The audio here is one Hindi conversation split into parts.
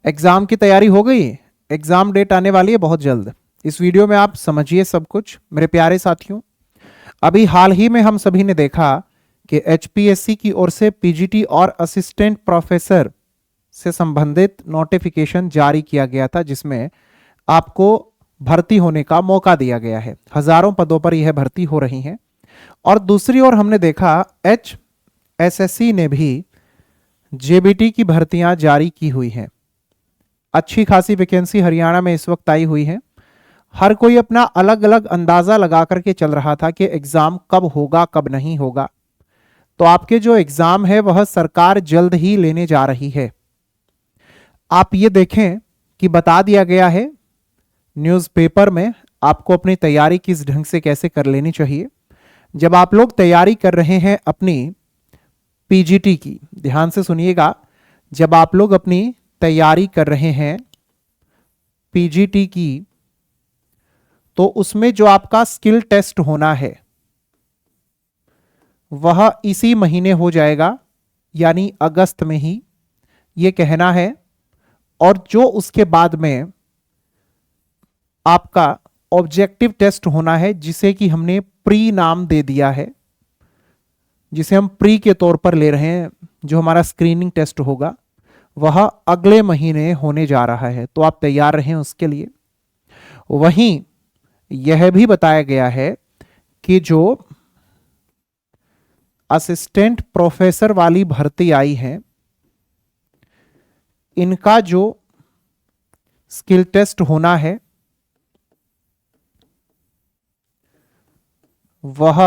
एग्जाम की तैयारी हो गई। एग्जाम डेट आने वाली है बहुत जल्द। इस वीडियो में आप समझिए सब कुछ मेरे प्यारे साथियों। अभी हाल ही में हम सभी ने देखा कि एचपीएससी की ओर से पीजीटी और असिस्टेंट प्रोफेसर से संबंधित नोटिफिकेशन जारी किया गया था, जिसमें आपको भर्ती होने का मौका दिया गया है। हजारों पदों पर यह भर्ती हो रही है। और दूसरी ओर हमने देखा एचएसएससी ने भी जेबीटी की भर्तियां जारी की हुई हैं। अच्छी खासी वैकेंसी हरियाणा में इस वक्त आई हुई है। हर कोई अपना अलग अलग अंदाजा लगा करके चल रहा था कि एग्जाम कब होगा कब नहीं होगा। तो आपके जो एग्जाम है वह सरकार जल्द ही लेने जा रही है। आप ये देखें कि बता दिया गया है न्यूज़पेपर में आपको अपनी तैयारी किस ढंग से कैसे कर लेनी चाहिए। जब आप लोग तैयारी कर रहे हैं अपनी पीजीटी की, ध्यान से सुनिएगा, जब आप लोग अपनी तैयारी कर रहे हैं पीजीटी की, तो उसमें जो आपका स्किल टेस्ट होना है वह इसी महीने हो जाएगा, यानी अगस्त में ही ये कहना है। और जो उसके बाद में आपका ऑब्जेक्टिव टेस्ट होना है, जिसे कि हमने प्री नाम दे दिया है, जिसे हम प्री के तौर पर ले रहे हैं, जो हमारा स्क्रीनिंग टेस्ट होगा वह अगले महीने होने जा रहा है। तो आप तैयार रहें उसके लिए। वहीं यह भी बताया गया है कि जो असिस्टेंट प्रोफेसर वाली भर्ती आई है, इनका जो स्किल टेस्ट होना है वह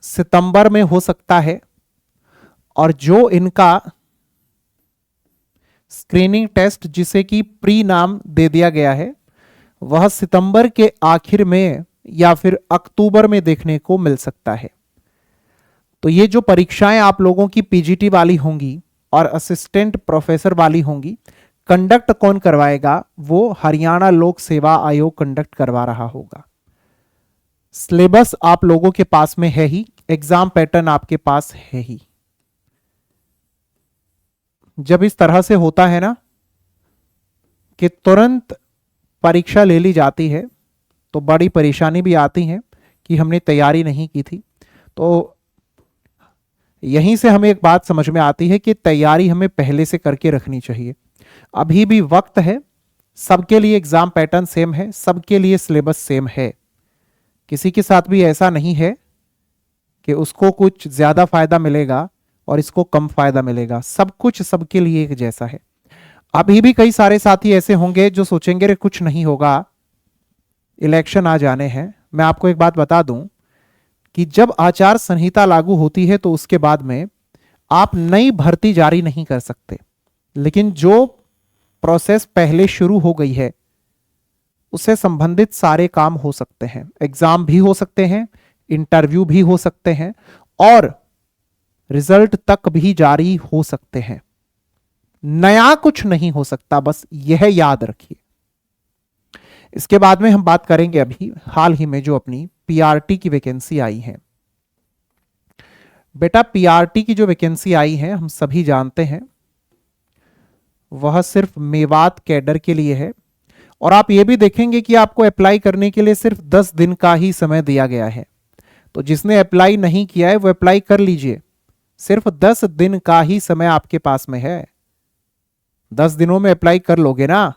सितंबर में हो सकता है। और जो इनका स्क्रीनिंग टेस्ट, जिसे कि प्री नाम दे दिया गया है, वह सितंबर के आखिर में या फिर अक्टूबर में देखने को मिल सकता है। तो ये जो परीक्षाएं आप लोगों की पीजीटी वाली होंगी और असिस्टेंट प्रोफेसर वाली होंगी, कंडक्ट कौन करवाएगा? वो हरियाणा लोक सेवा आयोग कंडक्ट करवा रहा होगा। सिलेबस आप लोगों के पास में है ही, एग्जाम पैटर्न आपके पास है ही। जब इस तरह से होता है ना कि तुरंत परीक्षा ले ली जाती है, तो बड़ी परेशानी भी आती है कि हमने तैयारी नहीं की थी। तो यहीं से हमें एक बात समझ में आती है कि तैयारी हमें पहले से करके रखनी चाहिए। अभी भी वक्त है, सबके लिए एग्जाम पैटर्न सेम है, सबके लिए सिलेबस सेम है। किसी के साथ भी ऐसा नहीं है कि उसको कुछ ज्यादा फायदा मिलेगा और इसको कम फायदा मिलेगा। सब कुछ सबके लिए एक जैसा है। अभी भी कई सारे साथी ऐसे होंगे जो सोचेंगे रे कुछ नहीं होगा, इलेक्शन आ जाने हैं। मैं आपको एक बात बता दूं कि जब आचार संहिता लागू होती है तो उसके बाद में आप नई भर्ती जारी नहीं कर सकते, लेकिन जो प्रोसेस पहले शुरू हो गई है उससे संबंधित सारे काम हो सकते हैं। एग्जाम भी हो सकते हैं, इंटरव्यू भी हो सकते हैं और रिजल्ट तक भी जारी हो सकते हैं। नया कुछ नहीं हो सकता, बस यह याद रखिए। इसके बाद में हम बात करेंगे अभी हाल ही में जो अपनी पीआरटी की वैकेंसी आई है। बेटा, पीआरटी की जो वैकेंसी आई है हम सभी जानते हैं, वह सिर्फ मेवात कैडर के लिए है। और आप ये भी देखेंगे कि आपको अप्लाई करने के लिए सिर्फ 10 दिन का ही समय दिया गया है। तो जिसने अप्लाई नहीं किया है वो अप्लाई कर लीजिए। सिर्फ 10 दिन का ही समय आपके पास में है। 10 दिनों में अप्लाई कर लोगे ना?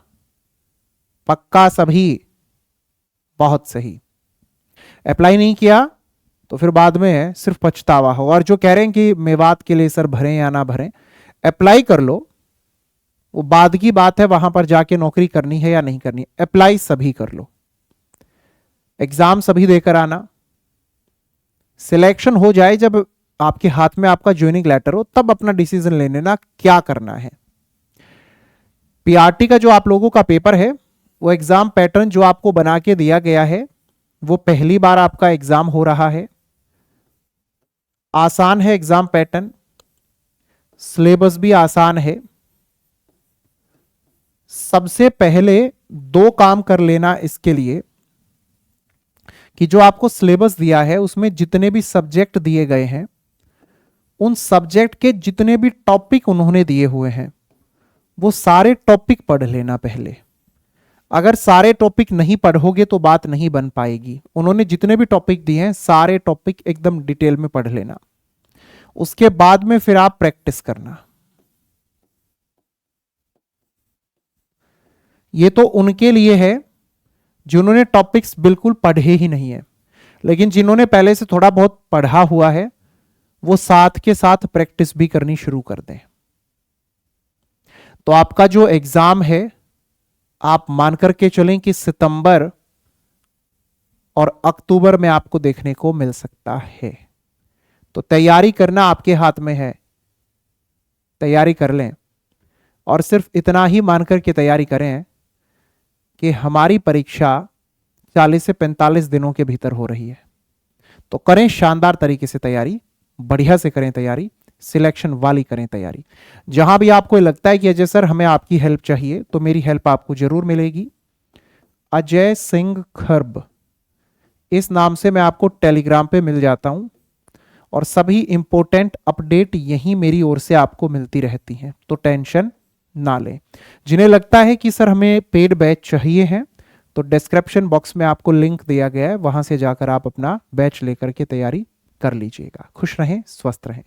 पक्का सभी? बहुत सही। अप्लाई नहीं किया तो फिर बाद में सिर्फ पछतावा हो। और जो कह रहे हैं कि मेवात के लिए सर भरें या ना भरें, अप्लाई कर लो, वो बाद की बात है, वहां पर जाके नौकरी करनी है या नहीं करनी। अप्लाई सभी कर लो, एग्जाम सभी देकर आना। सिलेक्शन हो जाए, जब आपके हाथ में आपका ज्वाइनिंग लेटर हो, तब अपना डिसीजन ले लेना क्या करना है। पीआरटी का जो आप लोगों का पेपर है, वो एग्जाम पैटर्न जो आपको बना के दिया गया है, वो पहली बार आपका एग्जाम हो रहा है। आसान है एग्जाम पैटर्न, सिलेबस भी आसान है। सबसे पहले 2 काम कर लेना इसके लिए कि जो आपको सिलेबस दिया है उसमें जितने भी सब्जेक्ट दिए गए हैं, उन सब्जेक्ट के जितने भी टॉपिक उन्होंने दिए हुए हैं वो सारे टॉपिक पढ़ लेना पहले। अगर सारे टॉपिक नहीं पढ़ोगे तो बात नहीं बन पाएगी। उन्होंने जितने भी टॉपिक दिए हैं सारे टॉपिक एकदम डिटेल में पढ़ लेना, उसके बाद में फिर आप प्रैक्टिस करना। ये तो उनके लिए है जिन्होंने टॉपिक्स बिल्कुल पढ़े ही नहीं है, लेकिन जिन्होंने पहले से थोड़ा बहुत पढ़ा हुआ है वो साथ के साथ प्रैक्टिस भी करनी शुरू कर दें। तो आपका जो एग्जाम है आप मान करके चलें कि सितंबर और अक्टूबर में आपको देखने को मिल सकता है। तो तैयारी करना आपके हाथ में है, तैयारी कर लें। और सिर्फ इतना ही मान करके तैयारी करें कि हमारी परीक्षा 40 से 45 दिनों के भीतर हो रही है। तो करें शानदार तरीके से तैयारी, बढ़िया से करें तैयारी, सिलेक्शन वाली करें तैयारी। जहां भी आपको लगता है कि अजय सर हमें आपकी हेल्प चाहिए, तो मेरी हेल्प आपको जरूर मिलेगी। अजय सिंह खर्ब इस नाम से मैं आपको टेलीग्राम पे मिल जाता हूं और सभी इंपॉर्टेंट अपडेट यहीं मेरी ओर से आपको मिलती रहती हैं, तो टेंशन ना लें। जिन्हें लगता है कि सर हमें पेड बैच चाहिए है, तो डिस्क्रिप्शन बॉक्स में आपको लिंक दिया गया है, वहां से जाकर आप अपना बैच लेकर के तैयारी कर लीजिएगा। खुश रहें, स्वस्थ रहें।